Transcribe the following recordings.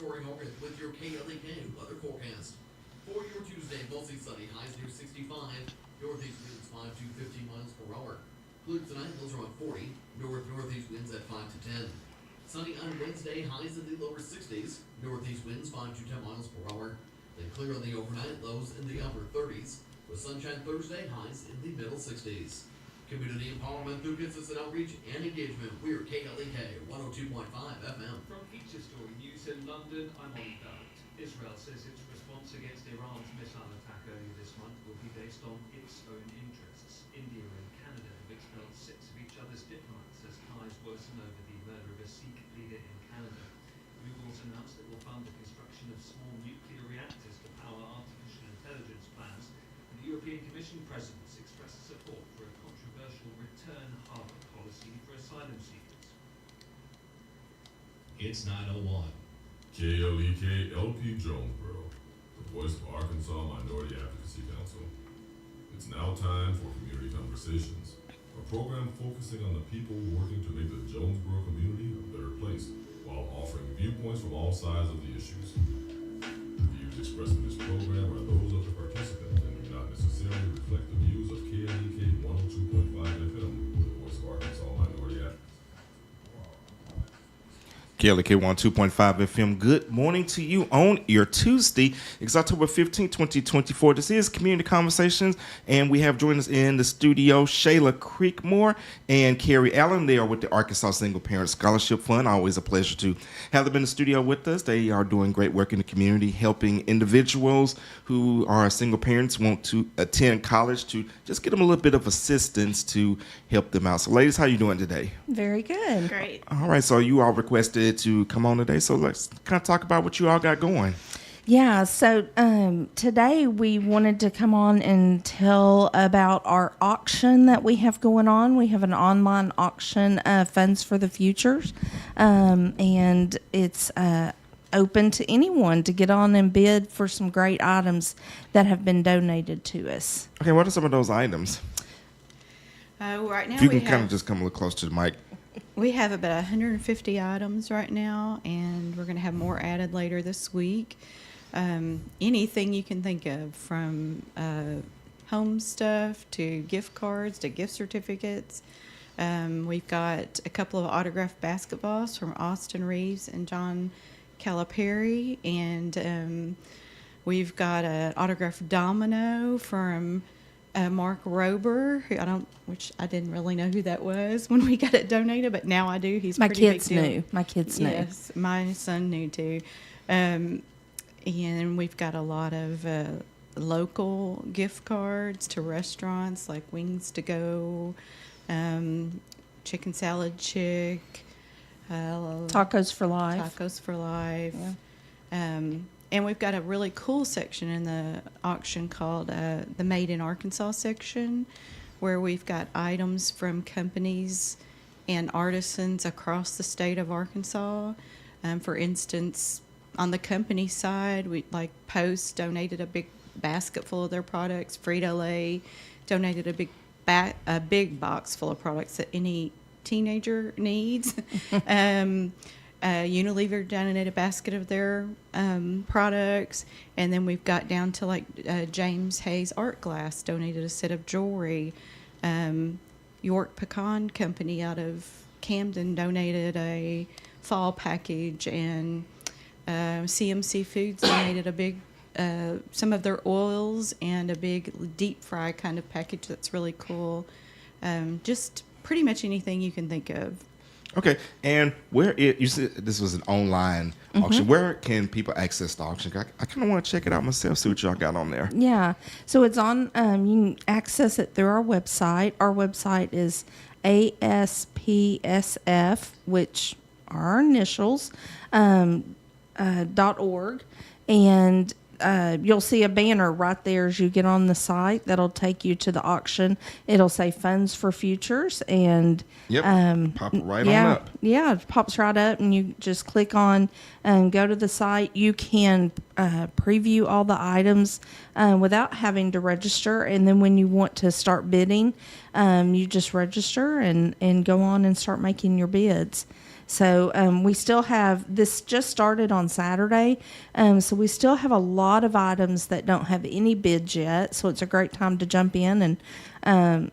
Corey Morgan with your KLEK weather forecast. For your Tuesday, mostly sunny, highs near 65. Northeast winds 5 to 15 miles per hour. Including tonight, those are on 40. Northeast winds at 5 to 10. Sunny on Wednesday, highs in the lower 60s. Northeast winds 5 to 10 miles per hour. Then clear on the overnight, lows in the upper 30s. With sunshine Thursday, highs in the middle 60s. Community empowerment through consistent outreach and engagement. We're KLEK 102.5 FM. From Feature Story News in London, I'm Ollie Barrett. Israel says its response against Iran's missile attack earlier this month will be based on its own interests. India and Canada have expelled 6 of each other's diplomats as ties worsen over the murder of a Sikh leader in Canada. Google's announced it will fund the construction of small nuclear reactors to power artificial intelligence plans. And the European Commission president expressed support for a controversial return harbour policy for asylum seekers. It's 9:01. KLEK LP Jonesboro, the voice of Arkansas Minority Advocacy Council. It's now time for Community Conversations, a program focusing on the people working to make the Jonesboro community a better place while offering viewpoints from all sides of the issues. The views expressed in this program are those of the participants and do not necessarily reflect the views of KLEK 102.5 FM, the voice of Arkansas Minority Advocacy. KLK 102.5 FM. Good morning to you on your Tuesday. It's October 15, 2024. This is Community Conversations, and we have joined us in the studio Shayla Creekmore and Carrie Allen. They are with the Arkansas Single Parent Scholarship Fund. Always a pleasure to have them in the studio with us. They are doing great work in the community, helping individuals who are single parents, want to attend college, to just get them a little bit of assistance to help them out. So, ladies, how you doing today? Very good. Great. All right, so you all requested to come on today, so let's kind of talk about what you all got going. Yeah, so today we wanted to come on and tell about our auction that we have going on. We have an online auction, Funds for the Futures, and it's open to anyone to get on and bid for some great items that have been donated to us. Okay, what are some of those items? Right now If you can kind of just come a little close to the mic. we have about 150 items right now, and we're going to have more added later this week. Anything you can think of, from home stuff to gift cards to gift certificates. We've got a couple of autographed basketballs from Austin Reeves and John Calipari, and we've got an autographed domino from Mark Rober, which I didn't really know who that was when we got it donated, but now I do. He's My pretty kids big deal. knew. My kids knew. Yes, my son knew too. And we've got a lot of local gift cards to restaurants like Wings to Go, Chicken Salad Chick, Tacos for Life. Tacos for Life. Yeah. And we've got a really cool section in the auction called the Made in Arkansas section, where we've got items from companies and artisans across the state of Arkansas. For instance, on the company side, Post donated a big basket full of their products. Frito-Lay donated a big box full of products that any teenager needs. Unilever donated a basket of their products, and then we've got down to James Hayes Art Glass donated a set of jewelry. York Pecan Company out of Camden donated a fall package, and CMC Foods donated a big some of their oils and a big deep fry kind of package that's really cool. Just pretty much anything you can think of. Okay, and you said this was an online auction. Where can people access the auction? I kind of want to check it out myself, see what y'all got on there. Yeah, so it's on, you can access it through our website. Our website is ASPSF, which are our initials, .org, and you'll see a banner right there as you get on the site that'll take you to the auction. It'll say Funds for Futures, and pop it right on up. Yeah, it pops right up, and you just click on and go to the site. You can preview all the items without having to register, and then when you want to start bidding, you just register and go on and start making your bids. So we still have this just started on Saturday. So we still have a lot of items that don't have any bids yet. So it's a great time to jump in and,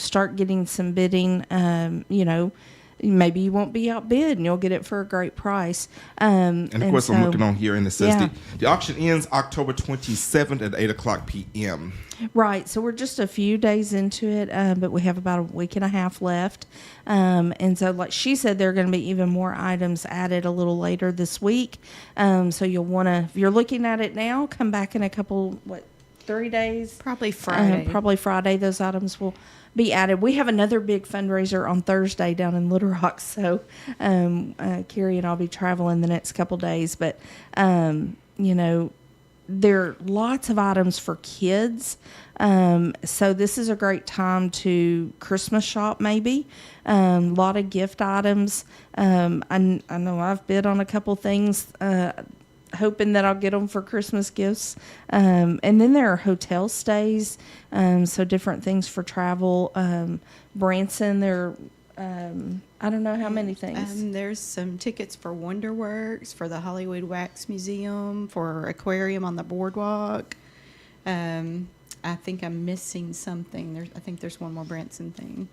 start getting some bidding. Maybe you won't be outbid and you'll get it for a great price. And of course, I'm looking on here, and it says yeah. the auction ends October 27th at 8 o'clock p.m. Right. So we're just a few days into it, but we have about a week and a half left. And so, like she said, there are going to be even more items added a little later this week. So you'll want to, if you're looking at it now, come back in a couple, 3 days? Probably Friday. Probably Friday. Those items will be added. We have another big fundraiser on Thursday down in Little Rock, so Carrie and I'll be traveling the next couple days. But there are lots of items for kids, so this is a great time to Christmas shop. Maybe a lot of gift items. I know I've bid on a couple things. Hoping that I'll get them for Christmas gifts. And then there are hotel stays, so different things for travel. Branson, there are, I don't know how many things. There's some tickets for WonderWorks, for the Hollywood Wax Museum, for Aquarium on the Boardwalk. I think I'm missing something. I think there's one more Branson thing.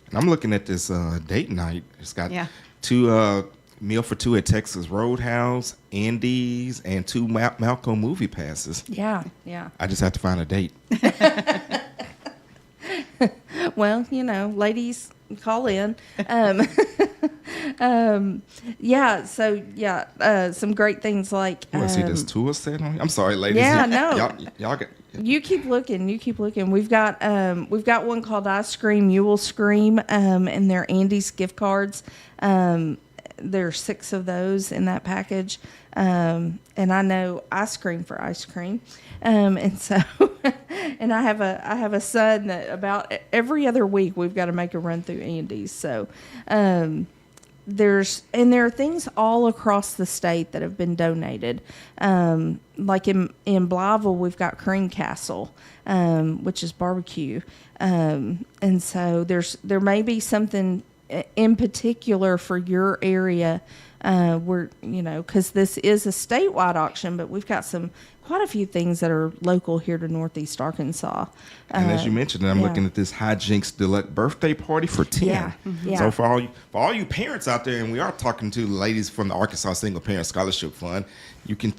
And I'm looking at this date night. It's got Yeah. 2 meal for 2 at Texas Roadhouse, Andy's, and 2 Malcolm movie passes. Yeah. I just have to find a date. Well, ladies, call in. Some great things like. Oh, I see this tour set on here. I'm sorry, ladies. Yeah, no. Y'all got. You keep looking. We've got one called Ice Cream, You Will Scream, and they're Andy's gift cards. There are 6 of those in that package. And I know I scream for ice cream. And so, and I have a son that about every other week we've got to make a run through Andy's. So, there are things all across the state that have been donated. Like in Blytheville, we've got Cream Castle, which is barbecue. And so there may be something in particular for your area, because this is a statewide auction, but we've got quite a few things that are local here to Northeast Arkansas. And as you mentioned, I'm looking at this Hijinks Deluxe birthday party for 10. Yeah. Yeah. So for all you parents out there, and we are talking to ladies from the Arkansas Single Parent Scholarship Fund, you can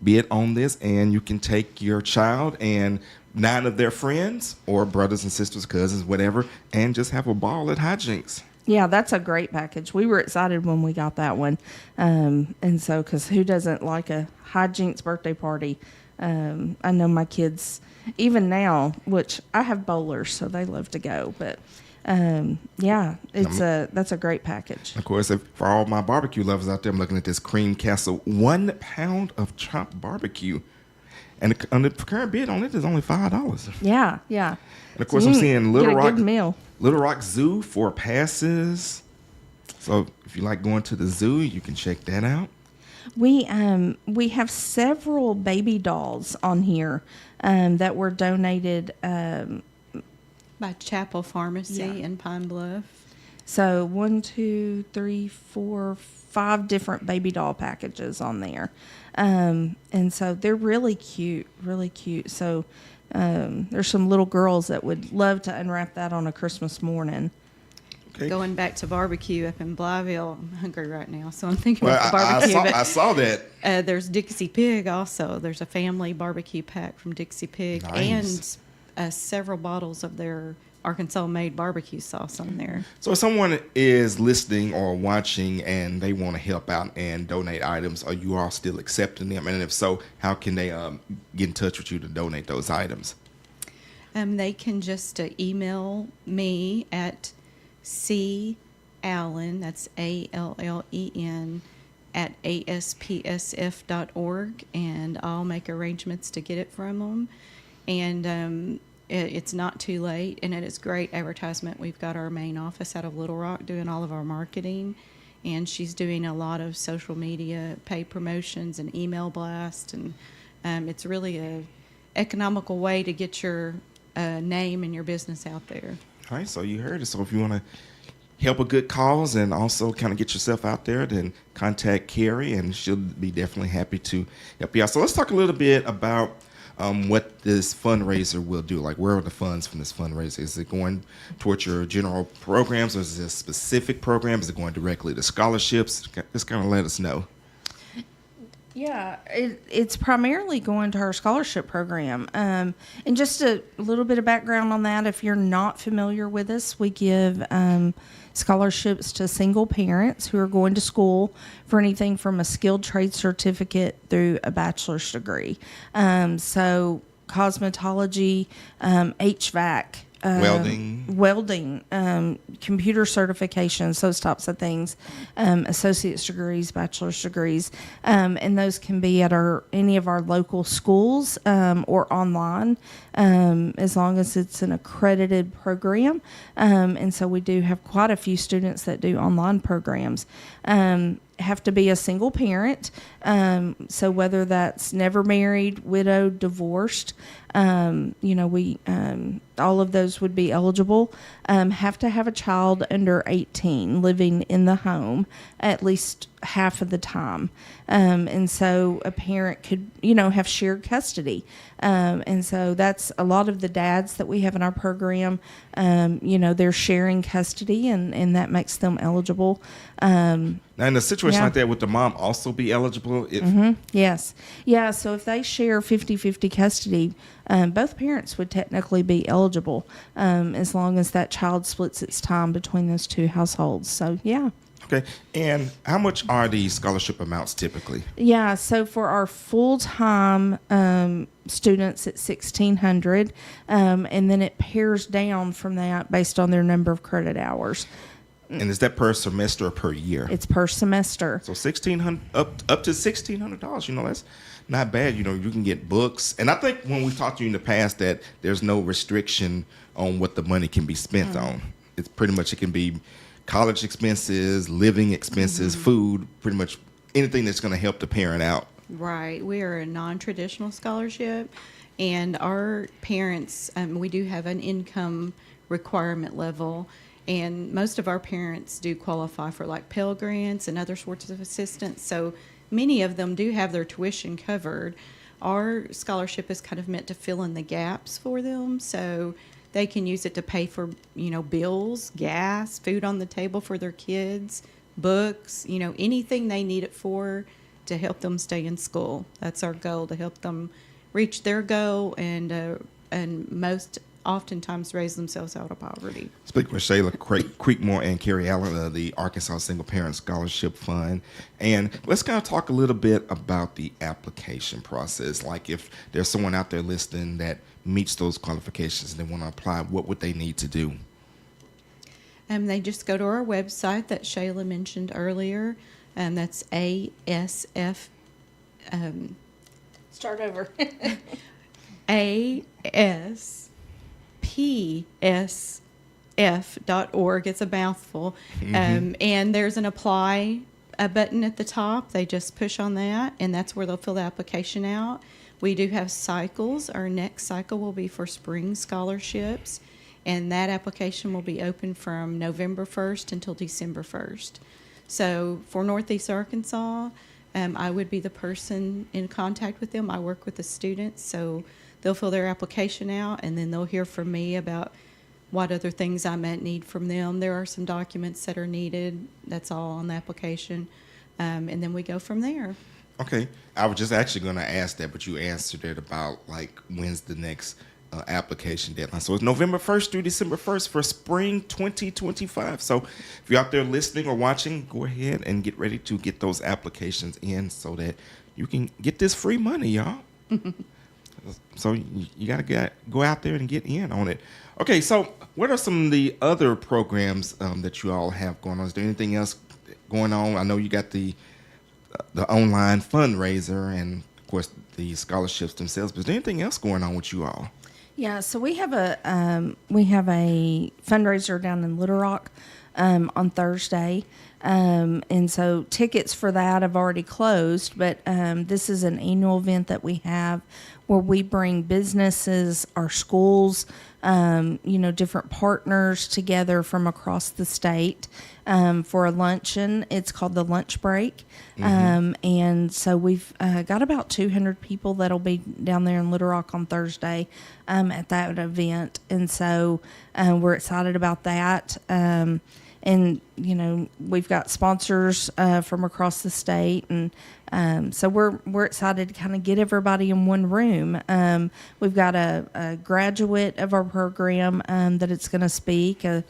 bid on this, and you can take your child and 9 of their friends or brothers and sisters, cousins, whatever, and just have a ball at Hijinks. Yeah, that's a great package. We were excited when we got that one. And so, because who doesn't like a Hijinks birthday party? I know my kids, even now, which I have bowlers, so they love to go. But, that's a great package. Of course, for all my barbecue lovers out there, I'm looking at this Cream Castle 1 pound of chopped barbecue. And the current bid on it is only $5. Yeah. And of course, I'm seeing Little Rock. Good meal. Little Rock Zoo 4 passes. So if you like going to the zoo, you can check that out. We have several baby dolls on here that were donated By Chapel Pharmacy Yeah. in Pine Bluff. So 1, 2, 3, 4, 5 different baby doll packages on there. And so they're really cute. So there's some little girls that would love to unwrap that on a Christmas morning. Okay. Going back to barbecue up in Blytheville, I'm hungry right now, so I'm thinking Well, about the barbecue. I saw that. There's Dixie Pig also. There's a family barbecue pack from Dixie Pig Nice. and several bottles of their Arkansas-made barbecue sauce on there. So if someone is listening or watching and they want to help out and donate items, are you all still accepting them? And if so, how can they get in touch with you to donate those items? They can just email me at callen, that's ALLEN, at aspsf.org, and I'll make arrangements to get it from them. And it's not too late, and it is great advertisement. We've got our main office out of Little Rock doing all of our marketing, and she's doing a lot of social media, paid promotions, and email blast, and it's really a economical way to get your name and your business out there. All right, so you heard it. So if you want to help a good cause and also kind of get yourself out there, then contact Carrie, and she'll be definitely happy to help you out. So let's talk a little bit about what this fundraiser will do. Like, where are the funds from this fundraiser? Is it going towards your general programs, or is it a specific program? Is it going directly to scholarships? Just kind of let us know. Yeah, it's primarily going to our scholarship program. And just a little bit of background on that, if you're not familiar with us, we give scholarships to single parents who are going to school for anything from a skilled trade certificate through a bachelor's degree. So cosmetology, HVAC, welding, computer certifications, those types of things, associate's degrees, bachelor's degrees, and those can be at any of our local schools or online, as long as it's an accredited program. And so we do have quite a few students that do online programs. Have to be a single parent, so whether that's never married, widowed, divorced, we all of those would be eligible. Have to have a child under 18 living in the home at least half of the time, and so a parent could have shared custody, and so that's a lot of the dads that we have in our program. They're sharing custody, and that makes them eligible. Now, in a situation Yeah. like that, would the mom also be eligible? Yes. Yeah, so if they share 50-50 custody, both parents would technically be eligible, as long as that child splits its time between those two households. So, yeah. Okay. And how much are the scholarship amounts typically? Yeah, so for our full-time students, it's $1,600, and then it pares down from that based on their number of credit hours. And is that per semester or per year? It's per semester. So $1,600 up to $1,600. That's not bad. You can get books, and I think when we talked to you in the past that there's no restriction on what the money can be spent on. It's pretty much, it can be college expenses, living expenses, food, pretty much anything that's going to help the parent out. Right. We are a non-traditional scholarship, and our parents, we do have an income requirement level, and most of our parents do qualify for like Pell Grants and other sorts of assistance. So many of them do have their tuition covered. Our scholarship is kind of meant to fill in the gaps for them, so they can use it to pay for, bills, gas, food on the table for their kids, books, anything they need it for to help them stay in school. That's our goal, to help them reach their goal and most oftentimes raise themselves out of poverty. Speaking with Shayla Creekmore and Carrie Allen of the Arkansas Single Parent Scholarship Fund. And let's kind of talk a little bit about the application process. Like, if there's someone out there listening that meets those qualifications and they want to apply, what would they need to do? They just go to our website that Shayla mentioned earlier, and that's ASF. Start over. ASPSF.org. It's a mouthful. And there's an apply button at the top. They just push on that, and that's where they'll fill the application out. We do have cycles. Our next cycle will be for spring scholarships, and that application will be open from November 1st until December 1st. So for Northeast Arkansas, I would be the person in contact with them. I work with the students, so they'll fill their application out, and then they'll hear from me about what other things I might need from them. There are some documents that are needed. That's all on the application, and then we go from there. Okay. I was just actually going to ask that, but you answered it about, like, when's the next application deadline. So it's November 1st through December 1st for spring 2025. So if you're out there listening or watching, go ahead and get ready to get those applications in so that you can get this free money, y'all. So you got to go out there and get in on it. Okay, so what are some of the other programs that you all have going on? Is there anything else going on? I know you got the online fundraiser and, of course, the scholarships themselves, but is there anything else going on with you all? Yeah, so we have a fundraiser down in Little Rock on Thursday. And so tickets for that have already closed, but this is an annual event that we have where we bring businesses, our schools, different partners together from across the state for a luncheon. It's called the Lunch Break. And so we've got about 200 people that'll be down there in Little Rock on Thursday at that event. And so we're excited about that. And, we've got sponsors from across the state. And so we're excited to kind of get everybody in one room. We've got a graduate of our program that it's going to speak, a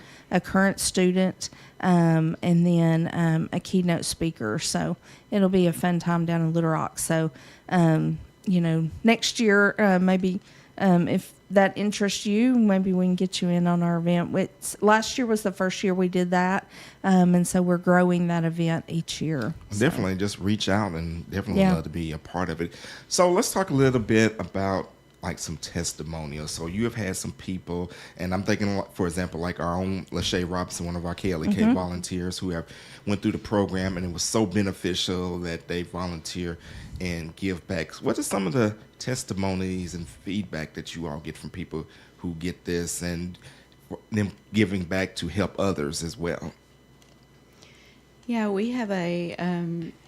current student, and then a keynote speaker. So it'll be a fun time down in Little Rock. So, next year, maybe if that interests you, maybe we can get you in on our event. Last year was the first year we did that, and so we're growing that event each year. Definitely, just reach out and definitely Yeah. love to be a part of it. So let's talk a little bit about like some testimonials. So you have had some people, and I'm thinking, for example, like our own Lachey Robinson, one of our KLEK volunteers who have went through the program, and it was so beneficial that they volunteer and give back. What are some of the testimonies and feedback that you all get from people who get this and them giving back to help others as well? Yeah, we have a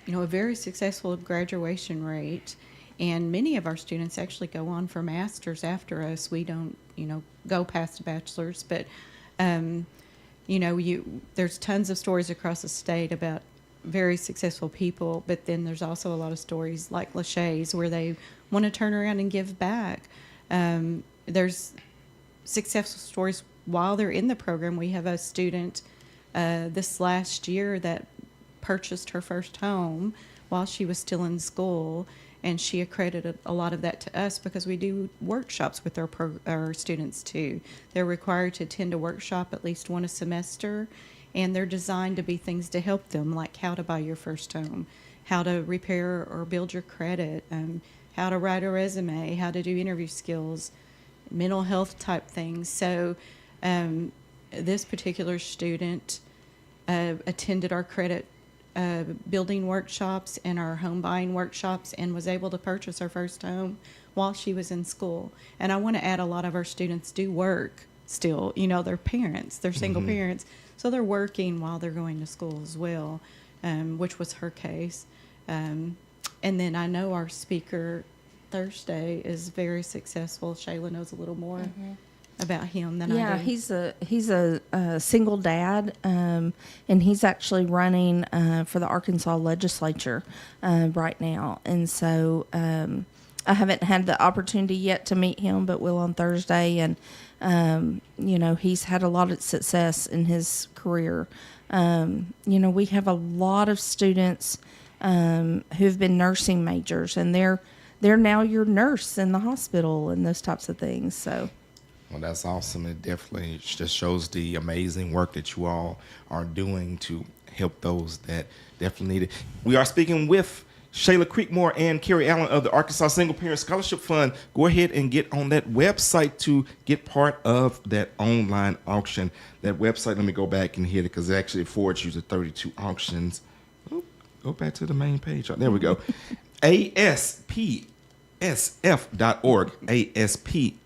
very successful graduation rate, and many of our students actually go on for masters after us. We don't, go past bachelor's, but there's tons of stories across the state about very successful people, but then there's also a lot of stories like Lachey's where they want to turn around and give back. There's successful stories while they're in the program. We have a student this last year that purchased her first home while she was still in school, and she accredited a lot of that to us because we do workshops with our students too. They're required to attend a workshop at least one a semester, and they're designed to be things to help them, like how to buy your first home, how to repair or build your credit, how to write a resume, how to do interview skills, mental health type things. So this particular student attended our credit building workshops and our home buying workshops and was able to purchase her first home while she was in school. And I want to add, a lot of our students do work still. They're parents, they're single parents, so they're working while they're going to school as well, which was her case. And then I know our speaker Thursday is very successful. Shayla knows a little more about him than I do. Yeah, he's a single dad, and he's actually running for the Arkansas legislature right now. And so I haven't had the opportunity yet to meet him, but will on Thursday. And he's had a lot of success in his career. We have a lot of students who've been nursing majors, and they're now your nurse in the hospital and those types of things. So. Well, that's awesome. It definitely just shows the amazing work that you all are doing to help those that definitely need it. We are speaking with Shayla Creekmore and Carrie Allen of the Arkansas Single Parent Scholarship Fund. Go ahead and get on that website to get part of that online auction. That website, let me go back and hit it because it actually affords you to 32 auctions. Oh, go back to the main page. There we go. ASPSF.org, ASPSF.org.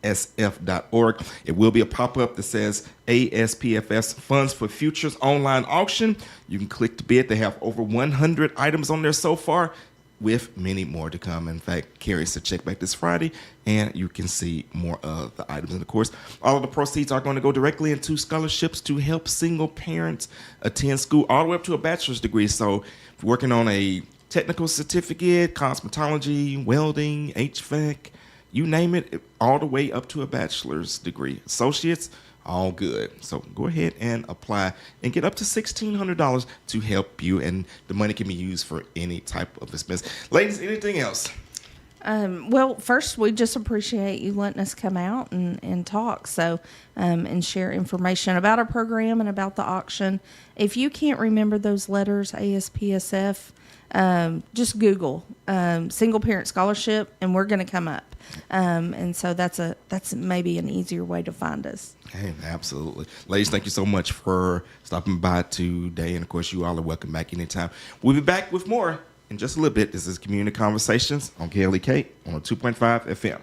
It will be a pop-up that says ASPFS Funds for Futures online auction. You can click to bid. They have over 100 items on there so far, with many more to come. In fact, Carrie said check back this Friday, and you can see more of the items. And of course, all of the proceeds are going to go directly into scholarships to help single parents attend school all the way up to a bachelor's degree. So if you're working on a technical certificate, cosmetology, welding, HVAC, you name it, all the way up to a bachelor's degree. Associates, all good. So go ahead and apply and get up to $1,600 to help you, and the money can be used for any type of expense. Ladies, anything else? Well, first, we just appreciate you letting us come out and talk, and share information about our program and about the auction. If you can't remember those letters, ASPSF, just Google single parent scholarship, and we're going to come up. And so that's maybe an easier way to find us. Hey, absolutely. Ladies, thank you so much for stopping by today. And of course, you all are welcome back anytime. We'll be back with more in just a little bit. This is Community Conversations on KLEK on 2.5 FM.